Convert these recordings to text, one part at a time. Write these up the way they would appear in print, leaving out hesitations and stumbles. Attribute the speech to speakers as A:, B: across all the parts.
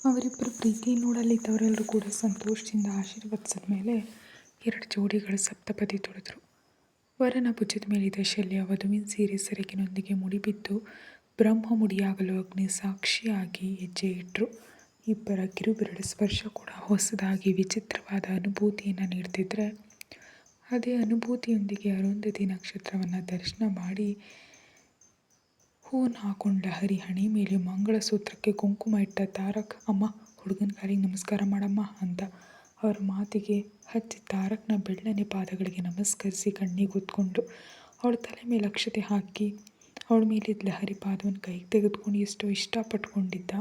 A: ಅವರಿಬ್ಬರ ಪ್ರೀತಿ ನೋಡಲಿದ್ದವರೆಲ್ಲರೂ ಕೂಡ ಸಂತೋಷದಿಂದ ಆಶೀರ್ವದಿಸಿದ ಮೇಲೆ 2 ಜೋಡಿಗಳು ಸಪ್ತಪದಿ ತುಳಿದ್ರು. ವರನ ಭುಜದ ಮೇಲಿದ್ದ ಶಲ್ಯ ವಧುವಿನ ಸೀರೆ ಸೆರಗಿನೊಂದಿಗೆ ಮುಡಿಬಿದ್ದು ಬ್ರಹ್ಮ ಮುಡಿಯಾಗಲು ಅಗ್ನಿ ಸಾಕ್ಷಿಯಾಗಿ ಹೆಜ್ಜೆ ಇಟ್ಟರು. ಇಬ್ಬರ ಕಿರುಬೆರಳು ಸ್ಪರ್ಶ ಕೂಡ ಹೊಸದಾಗಿ ವಿಚಿತ್ರವಾದ ಅನುಭೂತಿಯನ್ನು ನೀಡ್ತಿದ್ರೆ, ಅದೇ ಅನುಭೂತಿಯೊಂದಿಗೆ ಅರುಂಧತಿ ನಕ್ಷತ್ರವನ್ನು ದರ್ಶನ ಮಾಡಿ ಹೂವನ್ನು ಹಾಕೊಂಡ ಲಹರಿ ಹಣೆ ಮೇಲೆ ಮಂಗಳಸೂತ್ರಕ್ಕೆ ಕುಂಕುಮ ಇಟ್ಟ ತಾರಕ್, ಅಮ್ಮ ಹುಡುಗನ ಕಾಲಿಗೆ ನಮಸ್ಕಾರ ಮಾಡಮ್ಮ ಅಂತ ಅವರ ಮಾತಿಗೆ ಹಚ್ಚಿ ತಾರಕ್ನ ಬೆಳ್ಳನೆ ಪಾದಗಳಿಗೆ ನಮಸ್ಕರಿಸಿ ಕಣ್ಣಿಗೆ ಹೊತ್ಕೊಂಡು ಅವಳ ತಲೆ ಮೇಲೆ ಅಕ್ಷತೆ ಹಾಕಿ ಅವಳ ಮೇಲಿದ್ದ ಲಹರಿ ಪಾದವನ್ನು ಕೈಗೆ ತೆಗೆದುಕೊಂಡು ಎಷ್ಟೋ ಇಷ್ಟಪಟ್ಕೊಂಡಿದ್ದ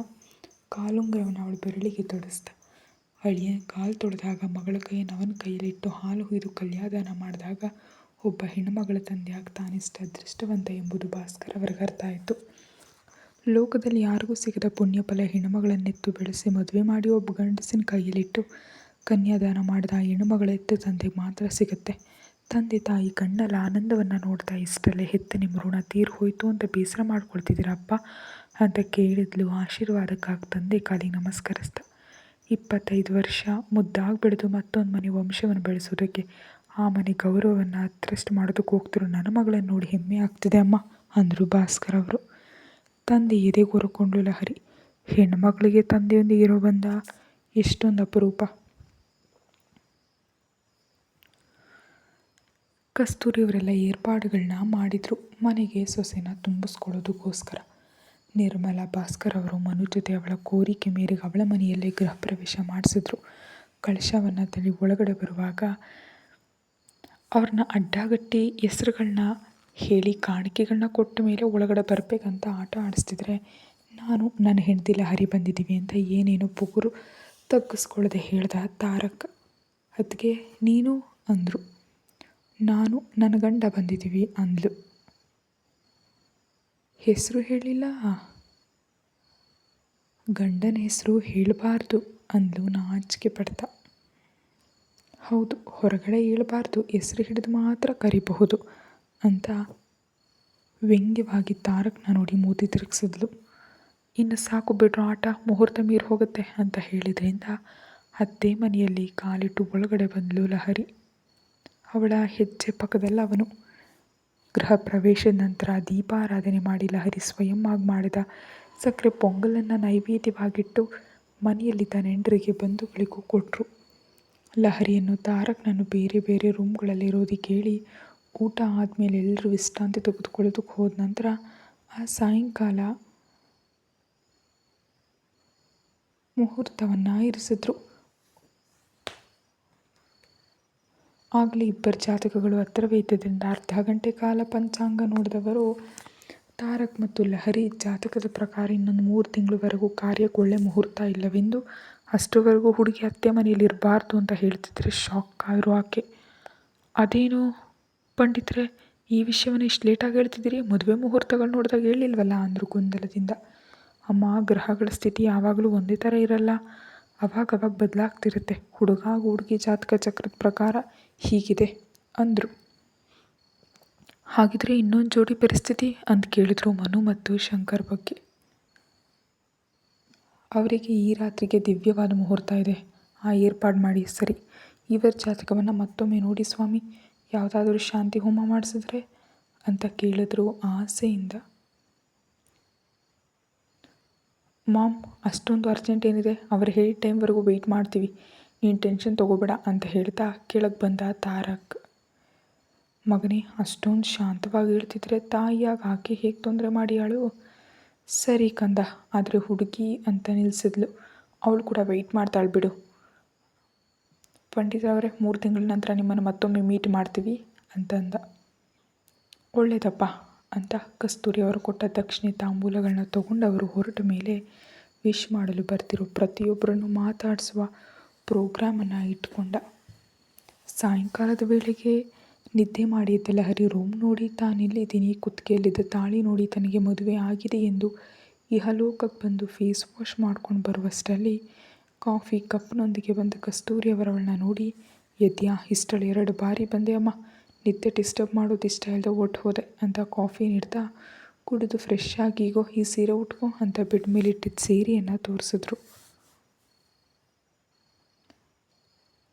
A: ಕಾಲುಂಗರವನ್ನು ಅವಳ ಬೆರಳಿಗೆ ತೊಡಿಸ್ದ. ಅಳಿಯ ಕಾಲು ತೊಳೆದಾಗ ಮಗಳ ಕೈಯನ್ನು ಅವನ ಕೈಯಲ್ಲಿಟ್ಟು ಹಾಲು ಹುಯ್ದು ಕಲ್ಯಾದಾನ ಮಾಡಿದಾಗ ಒಬ್ಬ ಹೆಣ್ಣುಮಗಳ ತಂದೆಯಾಗಿ ತಾನಿಷ್ಟ ಅದೃಷ್ಟವಂತ ಎಂಬುದು ಭಾಸ್ಕರ್ ಅವರಿಗೆ ಅರ್ಥ ಆಯಿತು. ಲೋಕದಲ್ಲಿ ಯಾರಿಗೂ ಸಿಗದ ಪುಣ್ಯಫಲ ಹೆಣ್ಣುಮಗಳನ್ನೆತ್ತು ಬೆಳೆಸಿ ಮದುವೆ ಮಾಡಿ ಒಬ್ಬ ಗಂಡಸಿನ ಕೈಯಲ್ಲಿಟ್ಟು ಕನ್ಯಾದಾನ ಮಾಡಿದ ಆ ಹೆಣ್ಣುಮಗಳ ಎತ್ತು ತಂದೆಗೆ ಮಾತ್ರ ಸಿಗುತ್ತೆ. ತಂದೆ ತಾಯಿ ಕಣ್ಣಲ್ಲಿ ಆನಂದವನ್ನು ನೋಡ್ತಾ ಇಷ್ಟಲ್ಲೇ ಹೆತ್ತ ನಿಮ್ಮ ಋಣ ತೀರು ಹೋಯಿತು ಅಂತ ಬೇಸರ ಮಾಡ್ಕೊಳ್ತಿದ್ದೀರಪ್ಪ ಅಂತ ಕೇಳಿದ್ಲು. ಆಶೀರ್ವಾದಕ್ಕಾಗಿ ತಂದೆ ಕಾಲಿಗೆ ನಮಸ್ಕರಿಸ್ದ. 25 ವರ್ಷ ಮುದ್ದಾಗಿ ಬೆಳೆದು ಮತ್ತೊಂದು ಮನೆ ವಂಶವನ್ನು ಬೆಳೆಸೋದಕ್ಕೆ, ಆ ಮನೆ ಗೌರವವನ್ನು ಅತ್ರಷ್ಟು ಮಾಡೋದಕ್ಕೆ ಹೋಗ್ತಿರೋ ನನ್ನ ಮಗಳನ್ನು ನೋಡಿ ಹೆಮ್ಮೆ ಆಗ್ತಿದೆ ಅಮ್ಮ ಅಂದರು ಭಾಸ್ಕರ್ ಅವರು. ತಂದೆ ಎದೆಗೊರಕೊಂಡು ಲಹರಿ, ಹೆಣ್ಮಗಳಿಗೆ ತಂದೆಯೊಂದಿಗೆ ಇರೋ ಬಂಧ ಎಷ್ಟೊಂದು ಅಪರೂಪ. ಕಸ್ತೂರಿಯವರೆಲ್ಲ ಏರ್ಪಾಡುಗಳನ್ನ ಮಾಡಿದರು ಮನೆಗೆ ಸೊಸೆನ ತುಂಬಿಸ್ಕೊಳ್ಳೋದಕ್ಕೋಸ್ಕರ. ನಿರ್ಮಲಾ ಭಾಸ್ಕರ್ ಅವರು ಮನು ಜೊತೆ ಅವಳ ಕೋರಿಕೆ ಮೇರೆಗೆ ಅವಳ ಮನೆಯಲ್ಲೇ ಗೃಹ ಪ್ರವೇಶ ಮಾಡಿಸಿದ್ರು. ಕಳಶವನ್ನು ತಳ್ಳಿ ಒಳಗಡೆ ಬರುವಾಗ ಅವ್ರನ್ನ ಅಡ್ಡಗಟ್ಟಿ ಹೆಸರುಗಳನ್ನ ಹೇಳಿ ಕಾಣಿಕೆಗಳನ್ನ ಕೊಟ್ಟ ಮೇಲೆ ಒಳಗಡೆ ಬರಬೇಕಂತ ಆಟ ಆಡಿಸ್ತಿದ್ರೆ, ನಾನು ನನ್ನ ಹೆಂಡತಿ ಲಹರಿ ಬಂದಿದ್ದೀವಿ ಅಂತ ಏನೇನೋ ಪುಗುರು ತಗ್ಗಿಸ್ಕೊಳ್ಳದೆ ಹೇಳ್ದ ತಾರಕ್. ಅದಕ್ಕೆ ನೀನು ಅಂದರು. ನಾನು ನನ್ನ ಗಂಡ ಬಂದಿದ್ದೀವಿ ಅಂದ್ಲು. ಹೆಸರು ಹೇಳಿಲ್ಲ. ಗಂಡನ ಹೆಸರು ಹೇಳಬಾರ್ದು ಅಂದ್ಲು ನಾಚಿಕೆ ಪಡ್ತಾ. ಹೌದು, ಹೊರಗಡೆ ಹೇಳಬಾರ್ದು, ಹೆಸರು ಹಿಡಿದು ಮಾತ್ರ ಕರಿಬಹುದು ಅಂತ ವ್ಯಂಗ್ಯವಾಗಿ ತಾರಕ್ನ ನೋಡಿ ಮೂತಿ ತಿರುಗಿಸಿದ್ಲು. ಇನ್ನು ಸಾಕು ಬಿಡ್ರೋ ಆಟ, ಮುಹೂರ್ತ ಮೀರಿ ಹೋಗುತ್ತೆ ಅಂತ ಹೇಳಿದ್ರಿಂದ ಅತ್ತೆ ಮನೆಯಲ್ಲಿ ಕಾಲಿಟ್ಟು ಒಳಗಡೆ ಬಂದಳು ಲಹರಿ. ಅವಳ ಹೆಜ್ಜೆ ಪಕ್ಕದಲ್ಲಿ ಅವನು. ಗೃಹ ಪ್ರವೇಶದ ನಂತರ ದೀಪಾರಾಧನೆ ಮಾಡಿ ಲಹರಿ ಸ್ವಯಂ ಆಗಿ ಮಾಡಿದ ಸಕ್ಕರೆ ಪೊಂಗಲನ್ನು ನೈವೇದ್ಯವಾಗಿಟ್ಟು ಮನೆಯಲ್ಲಿದ್ದ ನೆಂಟರಿಗೆ ಬಂಧುಗಳಿಗೂ ಕೊಟ್ಟರು. ಲಹರಿಯನ್ನು ತಾರಕ್ನನ್ನು ಬೇರೆ ಬೇರೆ ರೂಮ್ಗಳಲ್ಲಿರೋದಕ್ಕೆ ಹೇಳಿ ಊಟ ಆದಮೇಲೆ ಎಲ್ಲರೂ ವಿಶ್ರಾಂತಿ ತೆಗೆದುಕೊಳ್ಳೋದಕ್ಕೆ ಹೋದ ನಂತರ ಆ ಸಾಯಂಕಾಲ ಮುಹೂರ್ತವನ್ನು ಇರಿಸಿದ್ರು. ಆಗಲೇ ಇಬ್ಬರ ಜಾತಕಗಳು ಹತ್ತಿರವೇ ಇದ್ದರಿಂದ ಅರ್ಧ ಗಂಟೆ ಕಾಲ ಪಂಚಾಂಗ ನೋಡಿದವರು ತಾರಕ್ ಮತ್ತು ಲಹರಿ ಜಾತಕದ ಪ್ರಕಾರ ಇನ್ನೊಂದು 3 ತಿಂಗಳವರೆಗೂ ಕಾರ್ಯಕ್ಕೆ ಒಳ್ಳೆ ಮುಹೂರ್ತ ಇಲ್ಲವೆಂದು, ಅಷ್ಟರವರೆಗೂ ಹುಡುಗಿ ಅತ್ತೆ ಮನೆಯಲ್ಲಿ ಇರಬಾರ್ದು ಅಂತ ಹೇಳ್ತಿದ್ರೆ ಶಾಕ್ ಆಗಿರೋ ಆಕೆ. ಅದೇನು ಪಂಡಿತರೆ, ಈ ವಿಷಯವನ್ನು ಇಷ್ಟು ಲೇಟಾಗಿ ಹೇಳ್ತಿದ್ದೀರಿ, ಮದುವೆ ಮುಹೂರ್ತಗಳು ನೋಡಿದಾಗ ಹೇಳಿಲ್ವಲ್ಲ ಅಂದರು ಗೊಂದಲದಿಂದ. ಅಮ್ಮ, ಗ್ರಹಗಳ ಸ್ಥಿತಿ ಯಾವಾಗಲೂ ಒಂದೇ ಥರ ಇರಲ್ಲ, ಅವಾಗವಾಗ ಬದಲಾಗ್ತಿರುತ್ತೆ. ಹುಡುಗಿ ಜಾತಕ ಚಕ್ರದ ಪ್ರಕಾರ ಹೀಗಿದೆ ಅಂದರು. ಹಾಗಿದ್ರೆ ಇನ್ನೊಂದು ಜೋಡಿ ಪರಿಸ್ಥಿತಿ ಅಂತ ಕೇಳಿದ್ರು ಮನು ಮತ್ತು ಶಂಕರ್ ಬಗ್ಗೆ. ಅವರಿಗೆ ಈ ರಾತ್ರಿಗೆ ದಿವ್ಯವಾದ ಮುಹೂರ್ತ ಇದೆ, ಆ ಏರ್ಪಾಡು ಮಾಡಿ. ಸರಿ, ಇವರ ಜಾತಕವನ್ನು ಮತ್ತೊಮ್ಮೆ ನೋಡಿ ಸ್ವಾಮಿ, ಯಾವುದಾದ್ರೂ ಶಾಂತಿ ಹೋಮ ಮಾಡಿಸಿದ್ರೆ ಅಂತ ಕೇಳಿದ್ರು ಆಸೆಯಿಂದ. ಮಾಮ್, ಅಷ್ಟೊಂದು ಅರ್ಜೆಂಟ್ ಏನಿದೆ, ಅವ್ರು ಹೇಳಿದ ಟೈಮ್ವರೆಗೂ ವೆಯ್ಟ್ ಮಾಡ್ತೀವಿ, ನೀನು ಟೆನ್ಷನ್ ತೊಗೋಬೇಡ ಅಂತ ಹೇಳ್ತಾ ಕೆಳಗೆ ಬಂದ ತಾರಕ್. ಮಗನೇ, ಅಷ್ಟೊಂದು ಶಾಂತವಾಗಿ ಹೇಳ್ತಿದ್ರೆ ತಾಯಿಯಾಗಿ ಆಕೆ ಹೇಗೆ ತೊಂದರೆ ಮಾಡಿಯಾಳು? ಸರಿ ಕಂದ, ಆದರೆ ಹುಡುಗಿ ಅಂತ ನಿಲ್ಲಿಸಿದ್ಲು, ಅವಳು ಕೂಡ ವೆಯ್ಟ್ ಮಾಡ್ತಾಳೆ ಬಿಡು. ಪಂಡಿತರವರೇ, 3 ತಿಂಗಳ ನಂತರ ನಿಮ್ಮನ್ನು ಮತ್ತೊಮ್ಮೆ ಮೀಟ್ ಮಾಡ್ತೀವಿ ಅಂತಂದ. ಒಳ್ಳೆಯದಪ್ಪ ಅಂತ ಕಸ್ತೂರಿ ಅವರು ಕೊಟ್ಟ ದಕ್ಷಿಣೆ ತಾಂಬೂಲಗಳನ್ನ ತಗೊಂಡು ಅವರು ಹೊರಟ ಮೇಲೆ ವಿಶ್ ಮಾಡಲು ಬರ್ತಿರೋ ಪ್ರತಿಯೊಬ್ಬರನ್ನು ಮಾತಾಡಿಸುವ ಪ್ರೋಗ್ರಾಮನ್ನು ಇಟ್ಕೊಂಡ. ಸಾಯಂಕಾಲದ ವೇಳೆಗೆ ನಿದ್ದೆ ಮಾಡಿ ಎದ್ದ ಲಹರಿ ರೂಮ್ ನೋಡಿ ತಾನಿಲ್ಲಿದ್ದೀನಿ, ಕುತ್ತಿಗೆಯಲ್ಲಿದ್ದ ತಾಳಿ ನೋಡಿ ತನಗೆ ಮದುವೆ ಆಗಿದೆ ಎಂದು ಇಹಲೋಕಕ್ಕೆ ಬಂದು ಫೇಸ್ ವಾಶ್ ಮಾಡ್ಕೊಂಡು ಬರುವಷ್ಟರಲ್ಲಿ ಕಾಫಿ ಕಪ್ನೊಂದಿಗೆ ಬಂದ ಕಸ್ತೂರಿ ಅವರವಳನ್ನ ನೋಡಿ, ಎದ್ಯಾ, ಇಷ್ಟಳು 2 ಬಾರಿ ಬಂದೆ ಅಮ್ಮ, ನಿದ್ದೆ ಡಿಸ್ಟರ್ಬ್ ಮಾಡೋದು ಇಷ್ಟ ಇಲ್ಲದೆ ಒಟ್ಟು ಹೋದೆ ಅಂತ ಕಾಫಿ ನೀಡ್ತಾ ಕುಡಿದು ಫ್ರೆಶ್ ಆಗಿ, ಈಗೋ ಈ ಸೀರೆ ಉಟ್ಕೋ ಅಂತ ಬೆಡ್ ಮೇಲಿಟ್ಟಿದ್ದ ಸೀರೆಯನ್ನು ತೋರಿಸಿದ್ರು.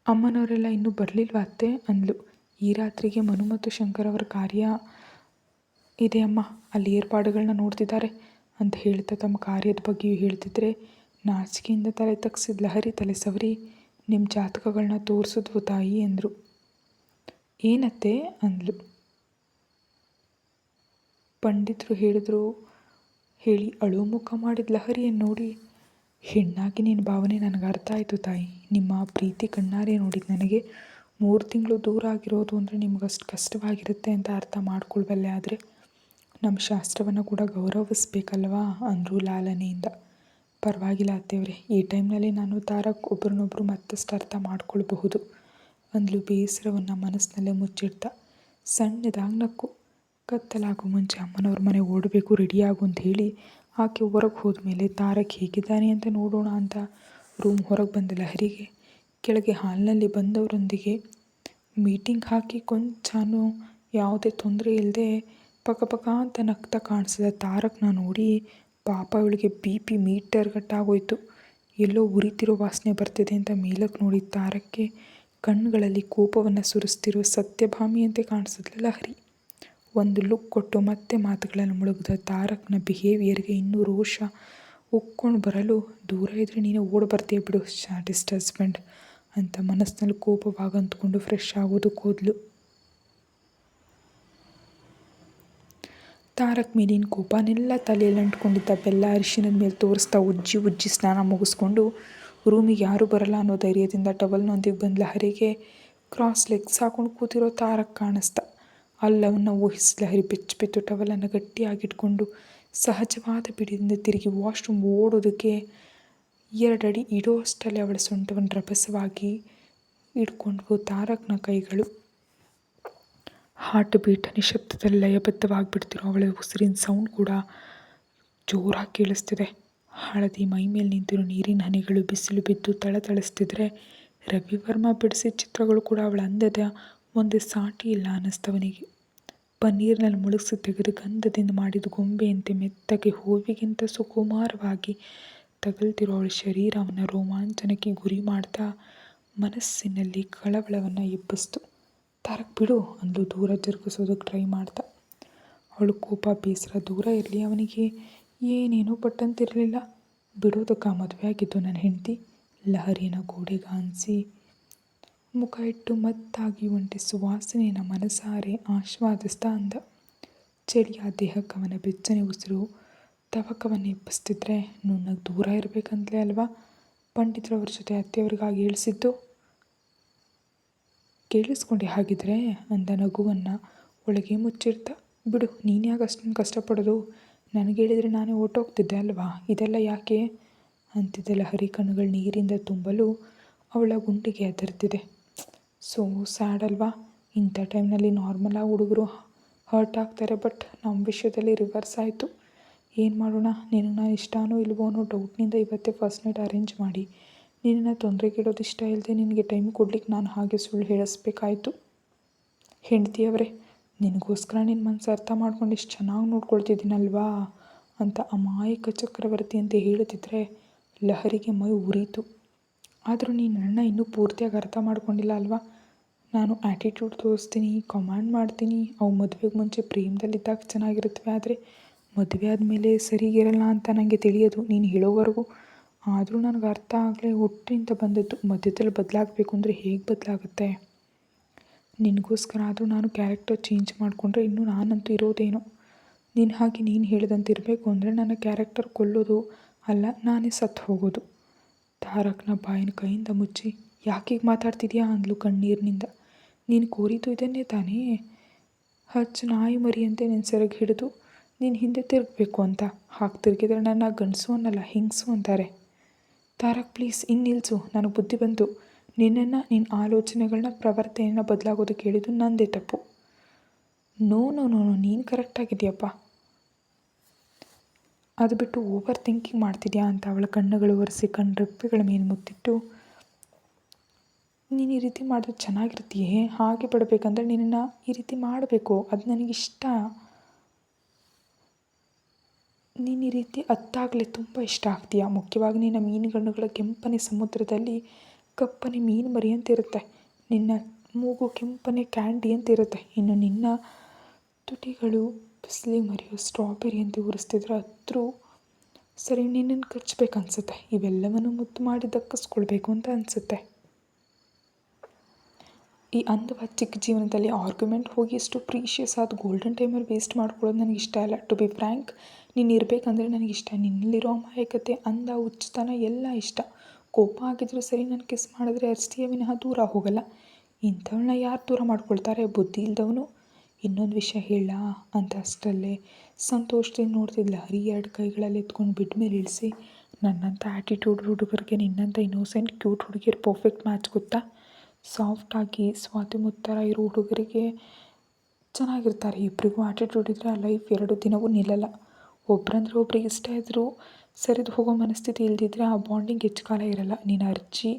A: ಅಮ್ಮನವರೆಲ್ಲ ಇನ್ನೂ ಬರಲಿಲ್ವಾ ಅತ್ತೆ ಅಂದ್ಲು. ಈ ರಾತ್ರಿಗೆ ಮನು ಮತ್ತು ಶಂಕರ್ ಅವರ ಕಾರ್ಯ ಇದೆ ಅಮ್ಮ, ಅಲ್ಲಿ ಏರ್ಪಾಡುಗಳನ್ನ ನೋಡ್ತಿದ್ದಾರೆ ಅಂತ ಹೇಳ್ತಾ ತಮ್ಮ ಕಾರ್ಯದ ಬಗ್ಗೆಯೂ ಹೇಳ್ತಿದ್ರೆ ನಾಚಿಕೆಯಿಂದ ತಲೆ ತಗ್ಸಿದ ಲಹರಿ ತಲೆ ಸವರಿ, ನಿಮ್ಮ ಜಾತಕಗಳನ್ನ ತೋರಿಸಿದ್ವು ತಾಯಿ ಅಂದರು. ಏನತ್ತೆ ಅಂದ್ಲು. ಪಂಡಿತರು ಹೇಳಿದ್ರು ಹೇಳಿ ಅಳು ಮುಖ ಮಾಡಿದ ಲಹರಿಯನ್ನು ನೋಡಿ, ಹೆಣ್ಣಾಗಿ ನಿನ್ನ ಭಾವನೆ ನನಗೆ ಅರ್ಥ ಆಯಿತು ತಾಯಿ. ನಿಮ್ಮ ಪ್ರೀತಿ ಕಣ್ಣಾರೆ ನೋಡಿದ್ದು ನನಗೆ. 3 ತಿಂಗಳು ದೂರ ಆಗಿರೋದು ಅಂದರೆ ನಿಮಗಷ್ಟು ಕಷ್ಟವಾಗಿರುತ್ತೆ ಅಂತ ಅರ್ಥ ಮಾಡ್ಕೊಳ್ಬಲ್ಲೆ. ಆದರೆ ನಮ್ಮ ಶಾಸ್ತ್ರವನ್ನು ಕೂಡ ಗೌರವಿಸ್ಬೇಕಲ್ವಾ ಅಂದರು ಲಾಲನೆಯಿಂದ. ಪರವಾಗಿಲ್ಲ ಅತ್ತೆಯವರೇ, ಈ ಟೈಮ್ನಲ್ಲಿ ನಾನು ತಾರಕ್ ಒಬ್ಬರನ್ನೊಬ್ಬರು ಮತ್ತಷ್ಟು ಅರ್ಥ ಮಾಡ್ಕೊಳ್ಬಹುದು ಅಂದ್ಲು ಬೇಸರವನ್ನು ಮನಸ್ಸಿನಲ್ಲೇ ಮುಚ್ಚಿಡ್ತಾ. ಸಣ್ಣದಾಗಿ ನಕ್ಕು. ಕತ್ತಲಾಗೋ ಮುಂಚೆ ಅಮ್ಮನವ್ರ ಮನೆ ಓಡಬೇಕು, ರೆಡಿಯಾಗು ಅಂತ ಹೇಳಿ ಆಕೆ ಹೊರಗೆ ಹೋದ್ಮೇಲೆ ತಾರಕ್ ಹೇಗಿದ್ದಾನೆ ಅಂತ ನೋಡೋಣ ಅಂತ ರೂಮ್ ಹೊರಗೆ ಬಂದ ಲಹರಿಗೆ ಕೆಳಗೆ ಹಾಲ್ನಲ್ಲಿ ಬಂದವರೊಂದಿಗೆ ಮೀಟಿಂಗ್ ಹಾಕಿ ಕೊಂಚನೂ ಯಾವುದೇ ತೊಂದರೆ ಇಲ್ಲದೆ ಪಕ ಅಂತ ನಗ್ತಾ ಕಾಣಿಸಿದ ತಾರಕ್ನ ನೋಡಿ ಪಾಪ ಇವಳಿಗೆ BP ಮೀಟರ್ ಗಟ್ಟಾಗೋಯ್ತು. ಎಲ್ಲೋ ಉರಿತಿರೋ ವಾಸನೆ ಬರ್ತಿದೆ ಅಂತ ಮೇಲಕ್ಕೆ ನೋಡಿದ ತಾರಕ್ಕೆ ಕಣ್ಣುಗಳಲ್ಲಿ ಕೋಪವನ್ನು ಸುರಿಸ್ತಿರೋ ಸತ್ಯಭಾಮಿಯಂತೆ ಕಾಣಿಸಿದ್ಲು ಲಹರಿ. ಒಂದು ಲುಕ್ ಕೊಟ್ಟು ಮತ್ತೆ ಮಾತುಗಳಲ್ಲಿ ಮುಳುಗಿದ ತಾರಕ್ನ ಬಿಹೇವಿಯರ್ಗೆ ಇನ್ನೂ ರೋಷ ಉಕ್ಕೊಂಡು ಬರಲು, ದೂರ ಇದ್ದರೆ ನೀನು ಓಡಿ ಬರ್ತೀಯ ಬಿಡು ಶಾಟಿಸ್ಟ್ ಹಸ್ಬೆಂಡ್ ಅಂತ ಮನಸ್ಸಿನಲ್ಲಿ ಕೋಪವಾಗಿ ಅಂದ್ಕೊಂಡು ಫ್ರೆಶ್ ಆಗೋದಕ್ಕೆ ಹೋದ್ಲು. ತಾರಕ್ ಮೇಲಿನ ಕೋಪನೆಲ್ಲ ತಲೆಯಲ್ಲಿ ಅಂಟ್ಕೊಂಡಿದ್ದ ಬೆಲ್ಲ ಅರಿಶಿನದ ಮೇಲೆ ತೋರಿಸ್ತಾ ಉಜ್ಜಿ ಸ್ನಾನ ಮುಗಿಸ್ಕೊಂಡು ರೂಮಿಗೆ ಯಾರೂ ಬರಲ್ಲ ಅನ್ನೋ ಧೈರ್ಯದಿಂದ ಟವಲ್ನೊಂದಿಗೆ ಬಂದ ಲಹರಿಗೆ ಕ್ರಾಸ್ ಲೆಗ್ಸ್ ಹಾಕೊಂಡು ಕೂತಿರೋ ತಾರಕ್ ಕಾಣಿಸ್ತಾ. ಅಲ್ಲವನ್ನು ಊಹಿಸಿದ ಲಹರಿ ಬೆಚ್ಚು ಟವಲನ್ನು ಗಟ್ಟಿಯಾಗಿಟ್ಕೊಂಡು ಸಹಜವಾದ ಬಿಡಿಯಿಂದ ತಿರುಗಿ ವಾಶ್ರೂಮ್ ಓಡೋದಕ್ಕೆ 2 ಅಡಿ ಇಡೋ ಅಷ್ಟಲ್ಲೇ ಅವಳ ಸೊಂಟವನ್ನು ರಭಸವಾಗಿ ಹಿಡ್ಕೊಂಡ್ವು ತಾರಕ್ನ ಕೈಗಳು. ಹಾರ್ಟ್ ಬೀಟ್ ನಿಶಬ್ದದಲ್ಲಿ ಲಯಬದ್ಧವಾಗಿಬಿಡ್ತಿರೋ ಅವಳ ಉಸಿರಿನ ಸೌಂಡ್ ಕೂಡ ಜೋರಾಗಿ ಕೇಳಿಸ್ತಿದೆ. ಹಳದಿ ಮೈ ಮೇಲೆ ನಿಂತಿರೋ ನೀರಿನ ಹನಿಗಳು ಬಿಸಿಲು ಬಿದ್ದು ಥಳಥಳಿಸ್ತಿದ್ರೆ ರವಿವರ್ಮ ಬಿಡಿಸಿದ ಚಿತ್ರಗಳು ಕೂಡ ಅವಳ ಅಂದದ ಒಂದೇ ಸಾಟಿ ಇಲ್ಲ ಅನ್ನಿಸ್ತವನಿಗೆ. ಪನ್ನೀರ್ನಲ್ಲಿ ಮುಳುಗಿಸಿ ತೆಗೆದು ಗಂಧದಿಂದ ಮಾಡಿದ ಗೊಂಬೆಯಂತೆ ಮೆತ್ತಗೆ ಹೂವಿಗಿಂತ ಸುಕುಮಾರವಾಗಿ ತಗಲ್ತಿರೋ ಅವಳ ಶರೀರ ಅವನ ರೋಮಾಂಚನಕ್ಕೆ ಗುರಿ ಮಾಡ್ತಾ ಮನಸ್ಸಿನಲ್ಲಿ ಕಳವಳವನ್ನು ಎಬ್ಬಿಸ್ತು. ತಾರಕ್ ಬಿಡು ಅಂದು ದೂರ ಜರುಗಿಸೋದಕ್ಕೆ ಟ್ರೈ ಮಾಡ್ತಾ. ಅವಳು ಕೋಪ ಬೇಸರ ದೂರ ಇರಲಿ, ಅವನಿಗೆ ಏನೇನೋ ಪಟ್ಟಂತಿರಲಿಲ್ಲ. ಬಿಡೋದಕ್ಕೆ ಮದುವೆ ಆಗಿದ್ದು ನನ್ನ ಹೆಂಡತಿ ಲಹರಿಯನ್ನು ಗೋಡೆಗಾಣಿಸಿ ಮುಖ ಇಟ್ಟು ಮತ್ತಾಗಿ ಒಂಟಿ ಸುವಾಸನೆಯನ್ನು ಮನಸಾರೆ ಆಶ್ವಾದಿಸ್ತಾ ಅಂದ. ಚಳಿಯ ದೇಹಕ್ಕೆ ಅವನ ಬೆಚ್ಚನೆ ಉಸಿರು ತವಕವನ್ನು ಎಬ್ಬಿಸ್ತಿದ್ರೆ, ನುಣ್ಣಗೆ ದೂರ ಇರಬೇಕಂತಲೇ ಅಲ್ವಾ ಪಂಡಿತರವ್ರ ಜೊತೆ ಅತ್ತೆಯವ್ರಿಗಾಗಿ ಹೇಳಿಸಿದ್ದು. ಕೇಳಿಸ್ಕೊಂಡೆ ಹಾಗಿದ್ರೆ ಅಂದ ನಗುವನ್ನು ಒಳಗೆ ಮುಚ್ಚಿಡ್ತಾ. ಬಿಡು, ನೀನ್ಯಾಕೆ ಅಷ್ಟೊಂದು ಕಷ್ಟಪಡೋದು, ನನಗೆ ಹೇಳಿದರೆ ನಾನೇ ಹೊರ್ಟೋಗ್ತಿದ್ದೆ ಅಲ್ವಾ, ಇದೆಲ್ಲ ಯಾಕೆ ಅಂತಿದ್ದ ಲಹರಿ ಕಣ್ಣುಗಳು ನೀರಿಂದ ತುಂಬಲು ಅವಳ ಗುಂಡಿಗೆ ಅದರ್ತಿದೆ. ಸೋ ಸ್ಯಾಡ್ ಅಲ್ವಾ. ಇಂಥ ಟೈಮ್ನಲ್ಲಿ ನಾರ್ಮಲಾಗಿ ಹುಡುಗರು ಹರ್ಟ್ ಆಗ್ತಾರೆ, ಬಟ್ ನಮ್ಮ ವಿಷಯದಲ್ಲಿ ರಿವರ್ಸ್ ಆಯಿತು. ಏನು ಮಾಡೋಣ, ನಿನಗೆ ನಾನು ಇಷ್ಟನೋ ಇಲ್ವೋ ಅನ್ನೋ ಡೌಟ್ನಿಂದ ಇವತ್ತೇ ಫಸ್ಟ್ ನೈಟ್ ಅರೇಂಜ್ ಮಾಡಿ ನಿನ್ನನ್ನು ತೊಂದರೆಗಿಡೋದು ಇಷ್ಟ ಇಲ್ಲದೆ ನಿನಗೆ ಟೈಮ್ ಕೊಡ್ಲಿಕ್ಕೆ ನಾನು ಹಾಗೆ ಸುಳ್ಳು ಹೇಳಿಸ್ಬೇಕಾಯ್ತು. ಹೆಂಡ್ತಿಯವರೇ, ನಿನಗೋಸ್ಕರ ನಿನ್ನ ಮನಸ್ಸು ಅರ್ಥ ಮಾಡ್ಕೊಂಡು ಇಷ್ಟು ಚೆನ್ನಾಗಿ ನೋಡ್ಕೊಳ್ತಿದ್ದೀನಲ್ವಾ ಅಂತ ಅಮಾಯಕ ಚಕ್ರವರ್ತಿ ಅಂತ ಹೇಳುತ್ತಿದ್ರೆ ಲಹರಿಗೆ ಮೈ ಉರಿತು. ಆದರೂ ನೀನು ನನ್ನ ಇನ್ನೂ ಪೂರ್ತಿಯಾಗಿ ಅರ್ಥ ಮಾಡ್ಕೊಂಡಿಲ್ಲ ಅಲ್ವಾ. ನಾನು ಆ್ಯಟಿಟ್ಯೂಡ್ ತೋರಿಸ್ತೀನಿ, ಕಮಾಂಡ್ ಮಾಡ್ತೀನಿ, ಅವು ಮದುವೆಗೆ ಮುಂಚೆ ಪ್ರೇಮದಲ್ಲಿದ್ದಾಗ ಚೆನ್ನಾಗಿರುತ್ತವೆ, ಆದರೆ ಮದುವೆ ಆದಮೇಲೆ ಸರಿಗಿರಲ್ಲ ಅಂತ ನನಗೆ ತಿಳಿಯೋದು ನೀನು ಹೇಳೋವರೆಗೂ. ಆದರೂ ನನಗೆ ಅರ್ಥ ಆಗಲೇ ಹುಟ್ಟಿಂದ ಬಂದದ್ದು. ಮಧ್ಯದಲ್ಲಿ ಬದಲಾಗಬೇಕು ಅಂದರೆ ಹೇಗೆ ಬದಲಾಗುತ್ತೆ. ನಿನಗೋಸ್ಕರ ಆದರೂ ನಾನು ಕ್ಯಾರೆಕ್ಟರ್ ಚೇಂಜ್ ಮಾಡಿಕೊಂಡ್ರೆ ಇನ್ನೂ ನಾನಂತೂ ಇರೋದೇನೋ. ನೀನು ಹಾಗೆ ನೀನು ಹೇಳಿದಂತೆ ಇರಬೇಕು ಅಂದರೆ ನನ್ನ ಕ್ಯಾರೆಕ್ಟರ್ ಕೊಲ್ಲೋದು ಅಲ್ಲ, ನಾನೇ ಸತ್ತು ಹೋಗೋದು. ತಾರಕ್ನ ಬಾಯಿನ ಕೈಯಿಂದ ಮುಚ್ಚಿ ಯಾಕೀಗ ಮಾತಾಡ್ತಿದ್ಯಾ ಅಂದ್ಲು ಕಣ್ಣೀರಿನಿಂದ. ನೀನು ಕೋರಿದ್ದು ಇದನ್ನೇ ತಾನೇ, ಹಚ್ಚು ನಾಯಿ ಮರಿಯಂತೆ ನಿನ್ನ ಸೆರಗು ಹಿಡಿದು ನೀನು ಹಿಂದೆ ತಿರುಗಬೇಕು ಅಂತ. ಹಾಗೆ ತಿರುಗಿದ್ರೆ ನನ್ನ ಗಂಡಸು ಅನ್ನಲ್ಲ ಹಿಂಗಸು ಅಂತಾರೆ. ತಾರಕ್ ಪ್ಲೀಸ್ ಇನ್ನು ನಿಲ್ಲಿಸು, ನನಗೆ ಬುದ್ಧಿ ಬಂತು. ನಿನ್ನನ್ನು ನಿನ್ನ ಆಲೋಚನೆಗಳನ್ನ ಪ್ರವರ್ತನೆಯನ್ನು ಬದಲಾಗೋದಕ್ಕೆ ಹೇಳಿದ್ದು ನನ್ನದೇ ತಪ್ಪು. ನೋ ನೋ ನೋ ನೋ ನೀನು ಕರೆಕ್ಟಾಗಿದೆಯಪ್ಪ, ಅದು ಬಿಟ್ಟು ಓವರ್ ಥಿಂಕಿಂಗ್ ಮಾಡ್ತಿದ್ಯಾ ಅಂತ ಅವಳ ಕಣ್ಣುಗಳು ಒರೆಸಿ ಕಣ್ಣರೆಪ್ಪೆಗಳ ಮೇಲೆ ಮುತ್ತಿಟ್ಟು, ನೀನು ಈ ರೀತಿ ಮಾಡಿದ್ರೆ ಚೆನ್ನಾಗಿರ್ತೀಯೇ, ಹಾಗೆ ಪಡಬೇಕಂದ್ರೆ ನಿನ್ನನ್ನು ಈ ರೀತಿ ಮಾಡಬೇಕು, ಅದು ನನಗಿಷ್ಟ. ನೀನು ಈ ರೀತಿ ಅತ್ತಾಗಲೇ ತುಂಬ ಇಷ್ಟ ಆಗ್ತೀಯ. ಮುಖ್ಯವಾಗಿ ನಿನ್ನ ಮೀನುಗಣ್ಣುಗಳ ಕೆಂಪನೆ ಸಮುದ್ರದಲ್ಲಿ ಕಪ್ಪನೆ ಮೀನು ಮರಿ ಅಂತಿರುತ್ತೆ, ನಿನ್ನ ಮೂಗು ಕೆಂಪನೆ ಕ್ಯಾಂಡಿ ಅಂತಿರುತ್ತೆ, ಇನ್ನು ನಿನ್ನ ತುಟಿಗಳು ಬಿಸಿಲಿಗೆ ಮರಿಯೋ ಸ್ಟ್ರಾಬೆರಿ ಅಂತ ಉರಿಸ್ತಿದ್ರೆ ಹತ್ರ ಸರಿ ನಿನ್ನನ್ನು ಕಚ್ಚಬೇಕನ್ಸುತ್ತೆ. ಇವೆಲ್ಲವನ್ನು ಮುದ್ದು ಮಾಡಿ ದಕ್ಕಿಸ್ಕೊಳ್ಬೇಕು ಅಂತ ಅನಿಸುತ್ತೆ. ಈ ಅಂದವಾದ ಚಿಕ್ಕ ಜೀವನದಲ್ಲಿ ಆರ್ಗ್ಯುಮೆಂಟ್ ಹೋಗಿ ಎಷ್ಟು ಪ್ರೀಷಿಯಸ್ ಆದ ಗೋಲ್ಡನ್ ಟೈಮಲ್ಲಿ ವೇಸ್ಟ್ ಮಾಡ್ಕೊಳ್ಳೋದು ನನಗೆ ಇಷ್ಟ ಇಲ್ಲ. ಟು ಬಿ ಫ್ರ್ಯಾಂಕ್, ನೀನು ಇರಬೇಕಂದ್ರೆ ನನಗಿಷ್ಟ. ನಿನ್ನಲ್ಲಿರೋ ಅಮಾಯಕತೆ, ಅಂದ, ಹುಚ್ಚುತನ ಎಲ್ಲ ಇಷ್ಟ. ಕೋಪ ಆಗಿದ್ರೂ ಸರಿ, ನಾನು ಕಿಸ್ ಮಾಡಿದ್ರೆ ಅರಿಸ್ತೀಯ ವಿನಃ ದೂರ ಹೋಗಲ್ಲ. ಇಂಥವಳನ್ನ ಯಾರು ದೂರ ಮಾಡ್ಕೊಳ್ತಾರೆ? ಬುದ್ಧಿ ಇಲ್ದವನು. ಇನ್ನೊಂದು ವಿಷಯ ಹೇಳ ಅಂತ ಅಷ್ಟರಲ್ಲೇ ಸಂತೋಷದಿಂದ ನೋಡ್ತಿದ್ಲ ಹರಿ. 2 ಕೈಗಳಲ್ಲಿ ಎತ್ಕೊಂಡು ಬಿಡ್ ಮೇಲೆ ಇಳಿಸಿ, ನನ್ನಂಥ ಆ್ಯಟಿಟ್ಯೂಡ್ ಹುಡುಗರಿಗೆ ನಿನ್ನಂಥ ಇನ್ನೋಸೆಂಟ್ ಕ್ಯೂಟ್ ಹುಡುಗಿಯರು ಪರ್ಫೆಕ್ಟ್ ಮ್ಯಾಚ್ ಗೊತ್ತಾ? ಸಾಫ್ಟಾಗಿ ಸ್ವಾತಿ ಮುತ್ತರ ಇರೋ ಹುಡುಗರಿಗೆ ಚೆನ್ನಾಗಿರ್ತಾರೆ. ಇಬ್ಬರಿಗೂ ಆ್ಯಟಿಟ್ಯೂಡ್ ಇದ್ದರೆ ಆ ಲೈಫ್ 2 ದಿನವೂ ನಿಲ್ಲಲ್ಲ. ಒಬ್ರಂದ್ರೆ ಒಬ್ರಿಗೆ ಇಷ್ಟ ಇದ್ದರೂ ಸರಿದು ಹೋಗೋ ಮನಸ್ಥಿತಿ ಇಲ್ದಿದ್ರೆ ಆ ಬಾಂಡಿಂಗ್ ಹೆಚ್ಚು ಕಾಲ ಇರಲ್ಲ. ನೀನು ಅರ್ಜಿ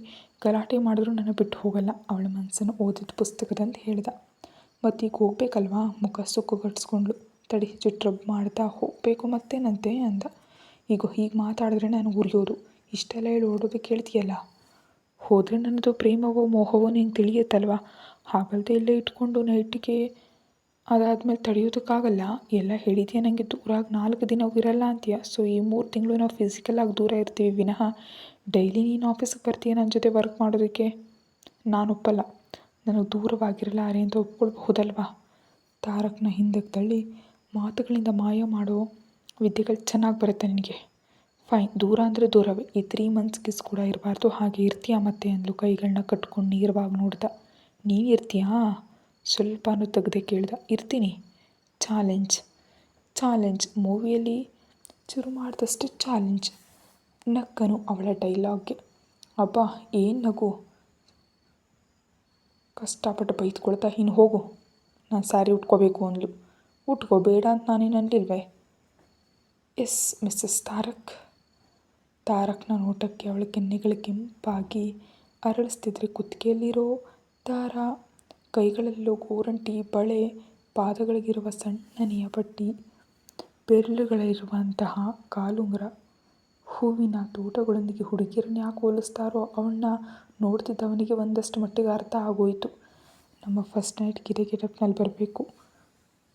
A: ಗಲಾಟೆ ಮಾಡಿದ್ರೂ ನನ್ನ ಬಿಟ್ಟು ಹೋಗಲ್ಲ. ಅವಳ ಮನಸ್ಸನ್ನು ಓದಿದ ಪುಸ್ತಕದಂತ ಹೇಳ್ದ. ಮತ್ತೀಗ ಹೋಗ್ಬೇಕಲ್ವಾ? ಮುಖ ಸುಕ್ಕುಗಟ್ಟಿಸ್ಕೊಂಡ್ಳು. ತಡಿ, ರಬ್ ಮಾಡ್ತಾ ಹೋಗಬೇಕು ಮತ್ತೇನಂತೆ ಅಂದ. ಈಗ ಹೀಗೆ ಮಾತಾಡಿದ್ರೆ ನಾನು ಉರಿಯೋದು. ಇಷ್ಟೆಲ್ಲ ಹೇಳಿ ಓಡೋದು ಕೇಳ್ತೀಯಲ್ಲ. ಹೋದರೆ ನನ್ನದು ಪ್ರೇಮವೋ ಮೋಹವೋ ನಿಂಗೆ ತಿಳಿಯುತ್ತಲ್ವ. ಹಾಗಲ್ಲದೆ ಇಲ್ಲೇ ಇಟ್ಕೊಂಡು ನೈಟಿಗೆ ಅದಾದಮೇಲೆ ತಡೆಯೋದಕ್ಕಾಗಲ್ಲ. ಎಲ್ಲ ಹೇಳಿದೆಯಾ ನನಗೆ ದೂರ ಆಗಿ 4 ದಿನ ಇರಲ್ಲ ಅಂತೀಯ. ಸೊ ಈ 3 ತಿಂಗಳು ನಾವು ಫಿಸಿಕಲಾಗಿ ದೂರ ಇರ್ತೀವಿ ವಿನಃ ಡೈಲಿ ನೀನು ಆಫೀಸಿಗೆ ಬರ್ತೀಯ ನನ್ನ ಜೊತೆ ವರ್ಕ್ ಮಾಡೋದಕ್ಕೆ. ನಾನು ಒಪ್ಪಲ್ಲ. ನನಗೆ ದೂರವಾಗಿರಲಾರೆ ಅಂತ ಒಪ್ಕೊಳ್ಬಹುದಲ್ವಾ? ತಾರಕ್ನ ಹಿಂದಕ್ಕೆ ತಳ್ಳಿ, ಮಾತುಗಳಿಂದ ಮಾಯ ಮಾಡೋ ವಿದ್ಯೆಗಳು ಚೆನ್ನಾಗಿ ಬರುತ್ತೆ ನಿನಗೆ. ಫೈನ್, ದೂರ ಅಂದರೆ ದೂರವೇ. ಈ 3 ಮಂತ್ಸ್ ಕಿಸ್ ಕೂಡ ಇರಬಾರ್ದು. ಹಾಗೆ ಇರ್ತೀಯಾ ಮತ್ತೆ ಅಂದ್ಲು. ಕೈಗಳನ್ನ ಕಟ್ಕೊಂಡು ನೇರವಾಗಿ ನೋಡ್ದ. ನೀನು ಇರ್ತೀಯಾ? ಸ್ವಲ್ಪನೂ ತೆಗೆದೇ ಕೇಳ್ದ. ಇರ್ತೀನಿ. ಚಾಲೆಂಜ್ ಮೂವಿಯಲ್ಲಿ ಶುರು ಮಾಡಿದಷ್ಟು ಚಾಲೆಂಜ್. ನಕ್ಕನು ಅವಳ ಡೈಲಾಗ್ಗೆ. ಅಬ್ಬಾ ಏನು ನಗು. ಕಷ್ಟಪಟ್ಟು ಬೈದ್ಕೊಳ್ತಾ, ಇನ್ನು ಹೋಗು, ನಾನು ಸ್ಯಾರಿ ಉಟ್ಕೋಬೇಕು ಅಂದ್ಲು. ಉಟ್ಕೋ, ಬೇಡ ಅಂತ ನಾನೇನು ಅನ್ಲಿಲ್ವೇ? ಎಸ್ ಮಿಸ್ಸಸ್ ತಾರಕ್ನ ನೋಟಕ್ಕೆ ಅವಳ ಕೆನ್ನೆಗಳು ಕೆಂಪಾಗಿ ಅರಳಿಸ್ತಿದ್ರೆ ಕುತ್ತಿಗೆಯಲ್ಲಿರೋ ದಾರ, ಕೈಗಳಲ್ಲಿರೋ ಗೋರಂಟಿ, ಬಳೆ, ಪಾದಗಳಿಗಿರುವ ಸಣ್ಣನೆಯ ಪಟ್ಟಿ, ಬೆರಳುಗಳಿರುವಂತಹ ಕಾಲುಂಗುರ, ಹೂವಿನ ತೋಟಗಳೊಂದಿಗೆ ಹುಡುಗಿಯರನ್ನ ಯಾಕೆ ಹೋಲಿಸ್ತಾರೋ ಅವಳನ್ನ ನೋಡ್ತಿದ್ದವನಿಗೆ ಒಂದಷ್ಟು ಮಟ್ಟಿಗೆ ಅರ್ಥ ಆಗೋಯಿತು. ನಮ್ಮ ಫಸ್ಟ್ ನೈಟ್ ಗಿರೆ ಗೆಟಪ್ನಲ್ಲಿ ಬರಬೇಕು,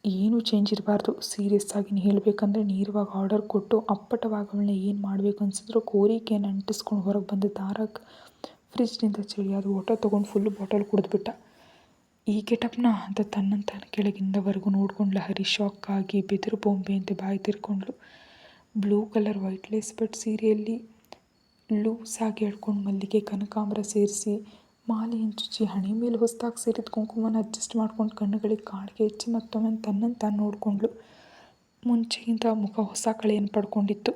A: ಏನೂ ಚೇಂಜ್ ಇರಬಾರ್ದು. ಸೀರಿಯಸ್ ಆಗಿ ಹೇಳಬೇಕಂದ್ರೆ ನೇರವಾಗಿ ಆರ್ಡರ್ ಕೊಟ್ಟು ಅಪ್ಪಟವಾಗಿ ಅವಳನ್ನ ಏನು ಮಾಡಬೇಕು ಅನಿಸಿದ್ರು ಕೋರಿಕೆಯನ್ನು ಅಂಟಿಸ್ಕೊಂಡು ಹೊರಗೆ ಬಂದ ತಾರಕ್ ಫ್ರಿಜ್ನಿಂದ ಚಳಿಯಾದ ವಾಟರ್ ತೊಗೊಂಡು ಫುಲ್ ಬಾಟಲ್ ಕುಡಿದ್ಬಿಟ್ಟ. ಈ ಗೆಟಪ್ನ ಅಂತ ತನ್ನಂತಾನು ಕೆಳಗಿಂದವರೆಗೂ ನೋಡ್ಕೊಂಡ್ಲ ಹರಿ. ಶಾಕ್ ಆಗಿ ಬೆದರು ಬೊಂಬೆ ಅಂತ ಬಾಯಿ ತಿರ್ಕೊಂಡ್ಲು. Blue colour weightless but ಸೀರೆಯಲ್ಲಿ loose ಆಗಿ ಎಳ್ಕೊಂಡು ಮಲ್ಲಿಗೆ ಕನಕಾಂಬರ ಸೇರಿಸಿ ಮಾಲೆ ಹಂಚುಚ್ಚಿ ಹಣೆ ಮೇಲೆ ಹೊಸದಾಗಿ ಸೇರಿದ ಕುಂಕುಮನ ಅಡ್ಜಸ್ಟ್ ಮಾಡ್ಕೊಂಡು ಕಣ್ಣುಗಳಿಗೆ ಕಾಡಿಗೆ ಹೆಚ್ಚಿ ಮತ್ತೊಮ್ಮೆ ತನ್ನನ್ನು ತಾನು ನೋಡಿಕೊಂಡ್ಳು. ಮುಂಚೆಗಿಂತ ಮುಖ ಹೊಸ ಕಳೆಯನ್ನು ಪಡ್ಕೊಂಡಿತ್ತು.